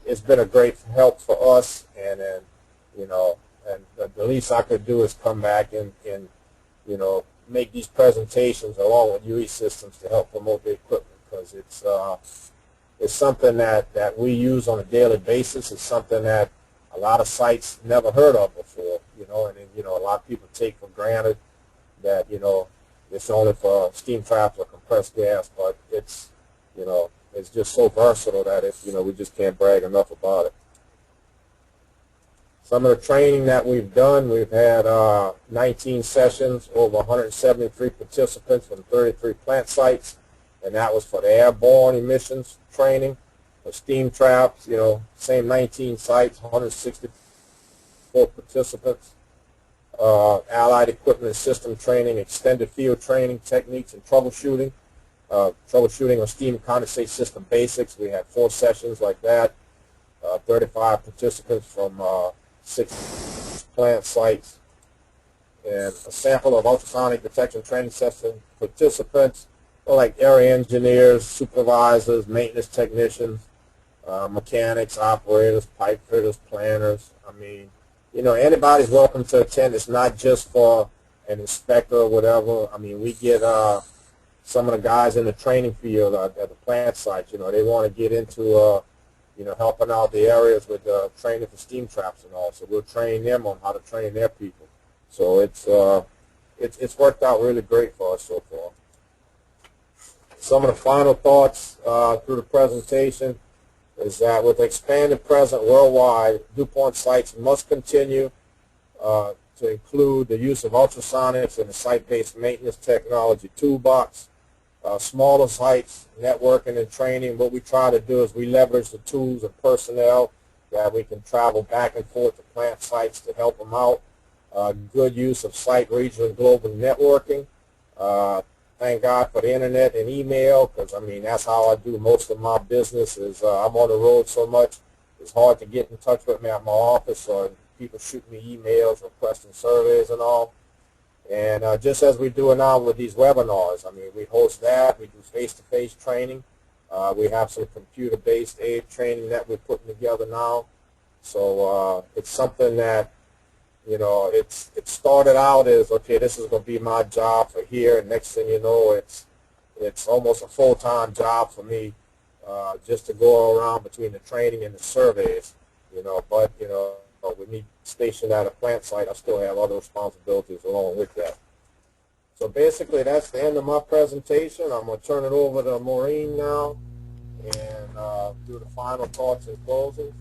it's been a great help for us. And then and the least I could do is come back and make these presentations along with UE Systems to help promote the equipment, because it's something that we use on a daily basis. It's something that a lot of sites never heard of before, and then, a lot of people take for granted that, it's only for steam traps or compressed gas, but it's just so versatile that we just can't brag enough about it. Some of the training that we've done, we've had 19 sessions, over 173 participants from 33 plant sites, and that was for the airborne emissions training, for steam traps, same 19 sites, 164 participants, allied equipment and system training, extended field training, techniques and troubleshooting, troubleshooting on steam condensate system basics. We had 4 sessions like that, 35 participants from 6 plant sites, and a sample of ultrasonic detection training session participants, like area engineers, supervisors, maintenance technicians, mechanics, operators, pipe fitters, planners. I mean, anybody's welcome to attend. It's not just for an inspector or whatever. I mean, we get some of the guys in the training field at the plant sites. They want to get into helping out the areas with training for steam traps and all. So we'll train them on how to train their people. So it's worked out really great for us so far. Some of the final thoughts through the presentation is that with expanded presence worldwide, DuPont sites must continue to include the use of ultrasonics and the site-based maintenance technology toolbox. Smaller sites, networking and training, what we try to do is we leverage the tools and personnel that we can travel back and forth to plant sites to help them out. Good use of site, regional, and global networking. Thank God for the internet and email, because, I mean, that's how I do most of my business. Is I'm on the road so much, it's hard to get in touch with me at my office, or people shoot me emails requesting surveys and all. And just as we do now with these webinars, I mean, we host that. We do face-to-face training. We have some computer-based aid training that we're putting together now. So it's something that, it started out as, okay, this is going to be my job for here. And next thing you know, it's almost a full-time job for me just to go around between the training and the surveys, But, with me stationed at a plant site, I still have other responsibilities along with that. So basically, that's the end of my presentation. I'm going to turn it over to Maureen now and do the final thoughts and closing.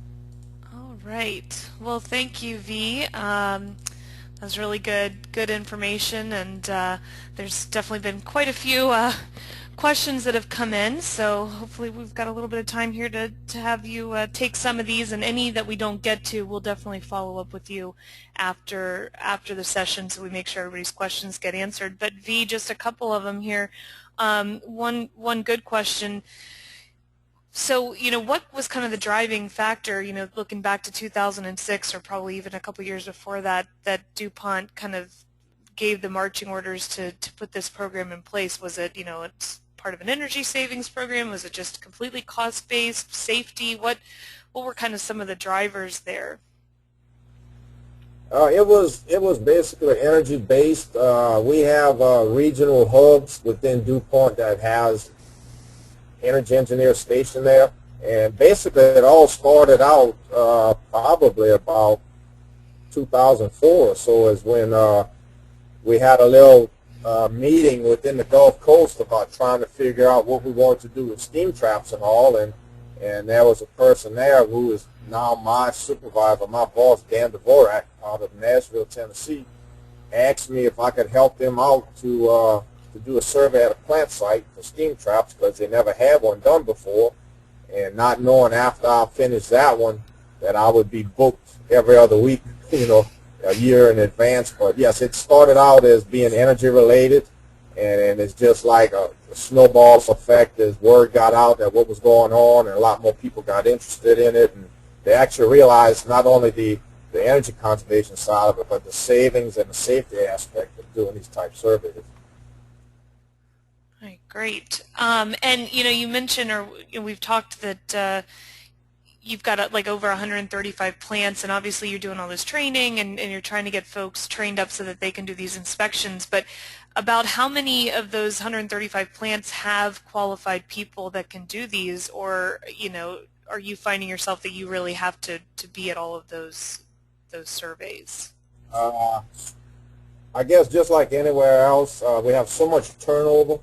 All right. Well, thank you, Vee. That was really good information, and there's definitely been quite a few questions that have come in, so hopefully we've got a little bit of time here to have you take some of these, and any that we don't get to, we'll definitely follow up with you after the session, so we make sure everybody's questions get answered. But Vee, just a couple of them here. One good question. So, what was kind of the driving factor, looking back to 2006, or probably even a couple years before that, that DuPont kind of gave the marching orders to put this program in place? Was it, it's part of an energy savings program? Was it just completely cost-based, safety? What were kind of some of the drivers there? It was basically energy-based. We have regional hubs within DuPont that has energy engineers stationed there, and basically it all started out probably about 2004 or so, is when we had a little meeting within the Gulf Coast about trying to figure out what we wanted to do with steam traps and all, and there was a person there who is now my supervisor, my boss, Dan Dvorak, out of Nashville, Tennessee, asked me if I could help them out to do a survey at a plant site for steam traps, because they never had one done before, and not knowing after I finished that one that I would be booked every other week, a year in advance. But yes, it started out as being energy related, and it's just like a snowball effect as word got out that what was going on, and a lot more people got interested in it, and they actually realized not only the energy conservation side of it, but the savings and the safety aspect of doing these type surveys. All right, great. And you mentioned, or we've talked that you've got like over 135 plants, and obviously you're doing all this training, and you're trying to get folks trained up so that they can do these inspections. But about how many of those 135 plants have qualified people that can do these, or are you finding yourself that you really have to be at all of those surveys? I guess just like anywhere else, we have so much turnover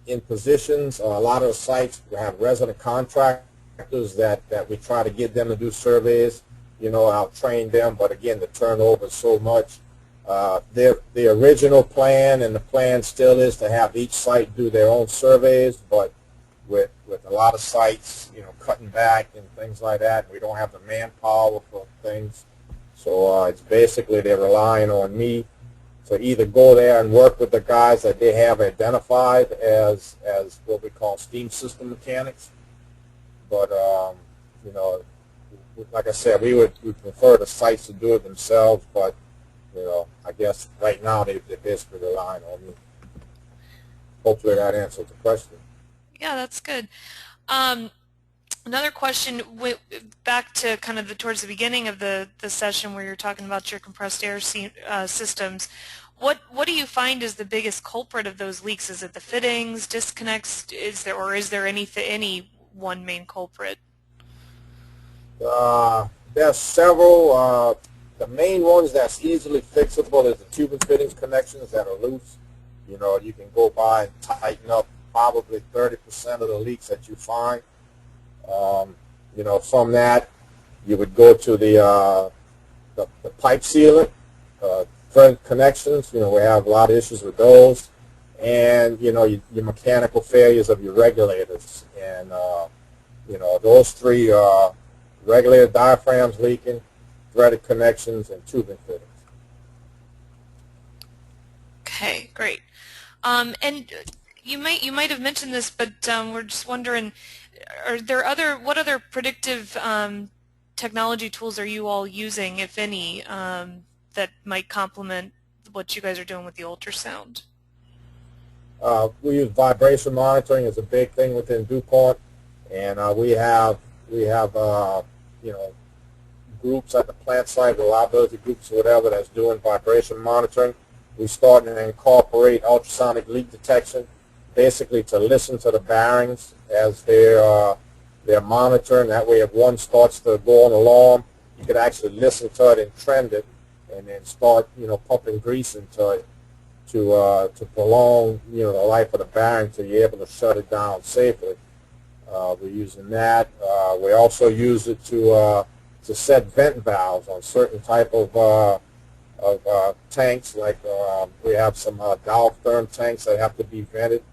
in positions. A lot of the sites have resident contractors that we try to get them to do surveys. I'll train them, but again, the turnover is so much. The original plan and the plan still is to have each site do their own surveys, but with a lot of sites, cutting back and things like that, we don't have the manpower for things. So it's basically they're relying on me to either go there and work with the guys that they have identified as what we call steam system mechanics. But, like I said, we prefer the sites to do it themselves, but, I guess right now they're basically relying on me. Hopefully that answers the question. Yeah, that's good. Another question, back to kind of towards the beginning of the session where you're talking about your compressed air systems. What do you find is the biggest culprit of those leaks? Is it the fittings, disconnects? Is there any one main culprit? There's several. The main ones that's easily fixable is the tubing fittings connections that are loose. You can go by and tighten up probably 30% of the leaks that you find. From that, you would go to the pipe sealant, thread connections. We have a lot of issues with those, and your mechanical failures of your regulators, and those three regulator diaphragms leaking, threaded connections, and tubing fittings. Okay, great. And you might have mentioned this, but we're just wondering, what other predictive technology tools are you all using, if any, that might complement what you guys are doing with the ultrasound? We use vibration monitoring as a big thing within DuPont, and we have groups at the plant site, reliability groups or whatever, that's doing vibration monitoring. We're starting to incorporate ultrasonic leak detection, basically to listen to the bearings as they're monitoring. That way, if one starts to go on alarm, you could actually listen to it and trend it, and then start pumping grease into it to prolong the life of the bearing till you're able to shut it down safely. We're using that. We also use it to set vent valves on certain type of tanks. Like we have some diaphragm tanks that have to be vented,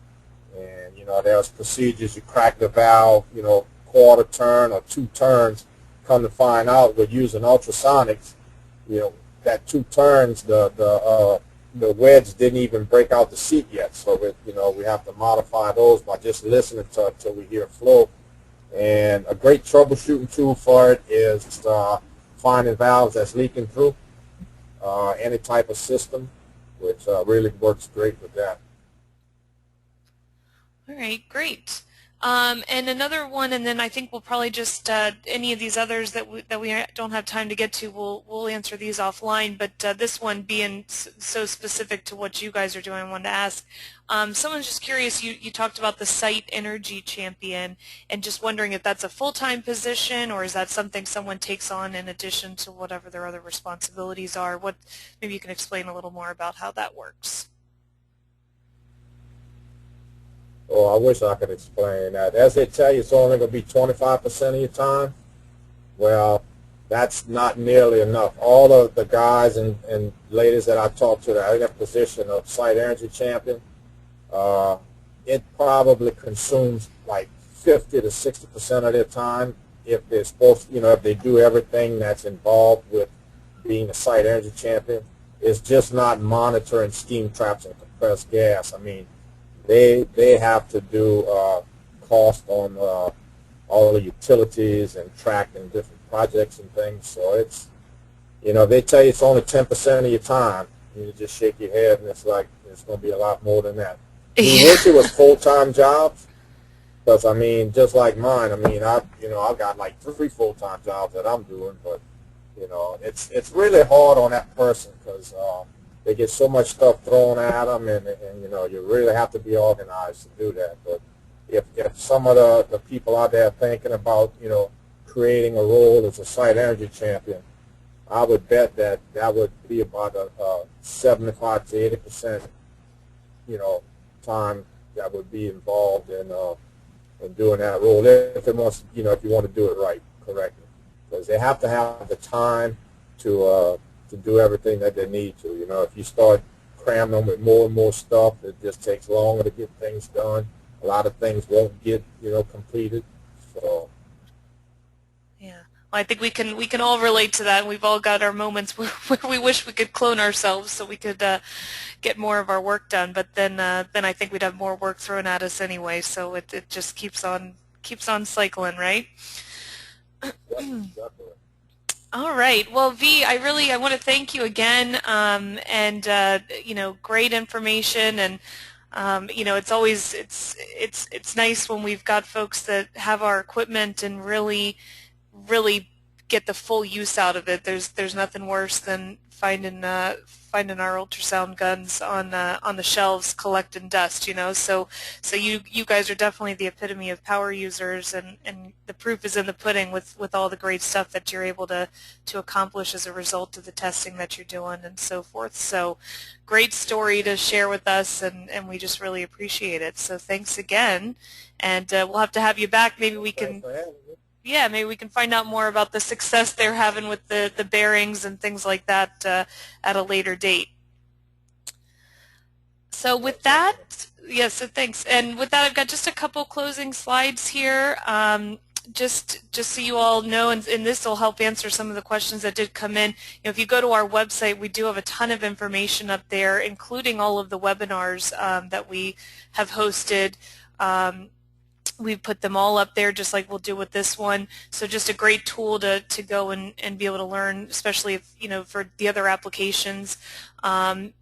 and there's procedures. You crack the valve, quarter turn or 2 turns. Come to find out, we're using ultrasonics. That 2 turns, the wedge didn't even break out the seat yet. So we have to modify those by just listening to it till we hear flow. And a great troubleshooting tool for it is finding valves that's leaking through any type of system, which really works great with that. All right, great. And another one, and then I think we'll probably just any of these others that we don't have time to get to, we'll answer these offline. But this one being so specific to what you guys are doing, I wanted to ask. Someone's just curious. You talked about the site energy champion, and just wondering if that's a full-time position, or is that something someone takes on in addition to whatever their other responsibilities are. Maybe you can explain a little more about how that works. Oh, I wish I could explain that. As they tell you, it's only going to be 25% of your time. Well, that's not nearly enough. All of the guys and ladies that I talk to that are in a position of site energy champion, it probably consumes like 50 to 60% of their time if they're supposed to, if they do everything that's involved with being a site energy champion. It's just not monitoring steam traps and compressed gas. I mean, they have to do cost on all the utilities and tracking different projects and things. So it's, they tell you it's only 10% of your time. You just shake your head, and it's like it's going to be a lot more than that. We wish it was full-time jobs, because I mean, just like mine. I mean, I've got like 3 full-time jobs that I'm doing, but it's really hard on that person because they get so much stuff thrown at them, and you really have to be organized to do that. But if some of the people out there thinking about creating a role as a site energy champion, I would bet that would be about a 75 to 80% time that would be involved in doing that role if it wants if you want to do it right, correctly. because they have to have the time to do everything that they need to. You know, if you start cramming them with more and more stuff, it just takes longer to get things done. A lot of things won't get, you know, completed. So. Yeah. Well, I think we can all relate to that. We've all got our moments where we wish we could clone ourselves so we could get more of our work done. But then I think we'd have more work thrown at us anyway. So it just keeps on cycling, right? Definitely. All right. Well, Vee, I want to thank you again, and you know, great information, and you know, it's always it's nice when we've got folks that have our equipment and really get the full use out of it. There's nothing worse than finding our ultrasound guns on the shelves collecting dust, you know. So you guys are definitely the epitome of power users, and the proof is in the pudding with all the great stuff that you're able to accomplish as a result of the testing that you're doing and so forth. So great story to share with us, and we just really appreciate it. So thanks again, and we'll have to have you back. Maybe we can. Yeah, maybe we can find out more about the success they're having with the bearings and things like that at a later date. So with that, yes, so thanks. And with that, I've got just a couple closing slides here. Just so you all know, and this will help answer some of the questions that did come in. You know, if you go to our website, we do have a ton of information up there, including all of the webinars that we have hosted. We've put them all up there just like we'll do with this one. So just a great tool to go and be able to learn, especially if, you know, for the other applications. And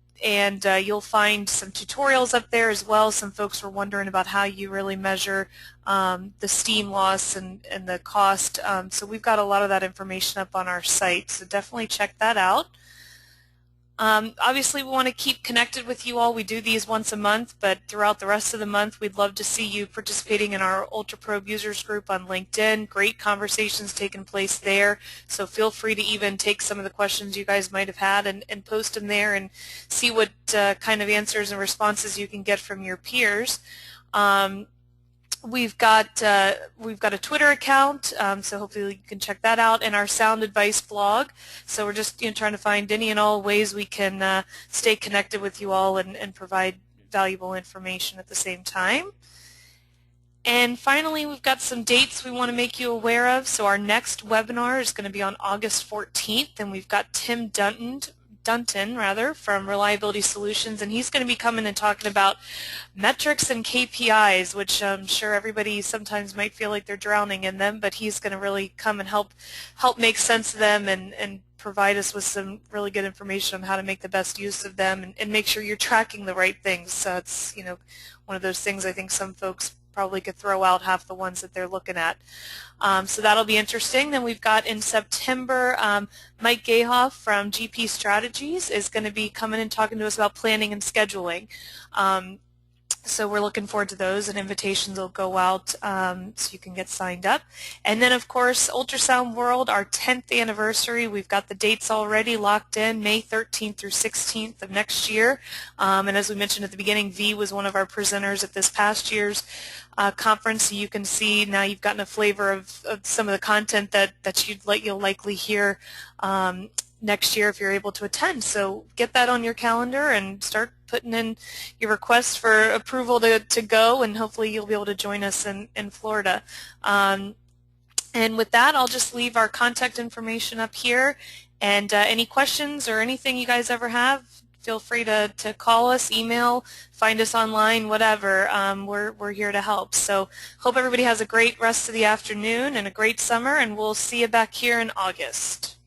you'll find some tutorials up there as well. Some folks were wondering about how you really measure the steam loss and the cost. So we've got a lot of that information up on our site. So definitely check that out. Obviously, we want to keep connected with you all. We do these once a month, but throughout the rest of the month, we'd love to see you participating in our UltraProbe users group on LinkedIn. Great conversations taking place there, so feel free to even take some of the questions you guys might have had and post them there and see what kind of answers and responses you can get from your peers. We've got a Twitter account, so hopefully you can check that out, and our Sound Advice blog. So we're just, you know, trying to find any and all ways we can stay connected with you all and provide valuable information at the same time. And finally, we've got some dates we want to make you aware of. So our next webinar is going to be on August 14th, and we've got Tim Dunton from Reliability Solutions, and he's going to be coming and talking about metrics and KPIs, which I'm sure everybody sometimes might feel like they're drowning in them, but he's going to really come and help make sense of them and provide us with some really good information on how to make the best use of them and make sure you're tracking the right things. So it's, you know, one of those things I think some folks probably could throw out half the ones that they're looking at. So that'll be interesting. Then we've got in September, Mike Gayhoff from GP Strategies is going to be coming and talking to us about planning and scheduling. So we're looking forward to those, and invitations will go out so you can get signed up. And then, of course, Ultrasound World, our 10th anniversary. We've got the dates already locked in, May 13th through 16th of next year. And as we mentioned at the beginning, Vee was one of our presenters at this past year's conference. So you can see now you've gotten a flavor of some of the content that you'll likely hear next year if you're able to attend. So get that on your calendar and start putting in your requests for approval to go, and hopefully you'll be able to join us in Florida. And with that, I'll just leave our contact information up here, and any questions or anything you guys ever have, feel free to call us, email, find us online, whatever. We're here to help. So hope everybody has a great rest of the afternoon and a great summer, and we'll see you back here in August.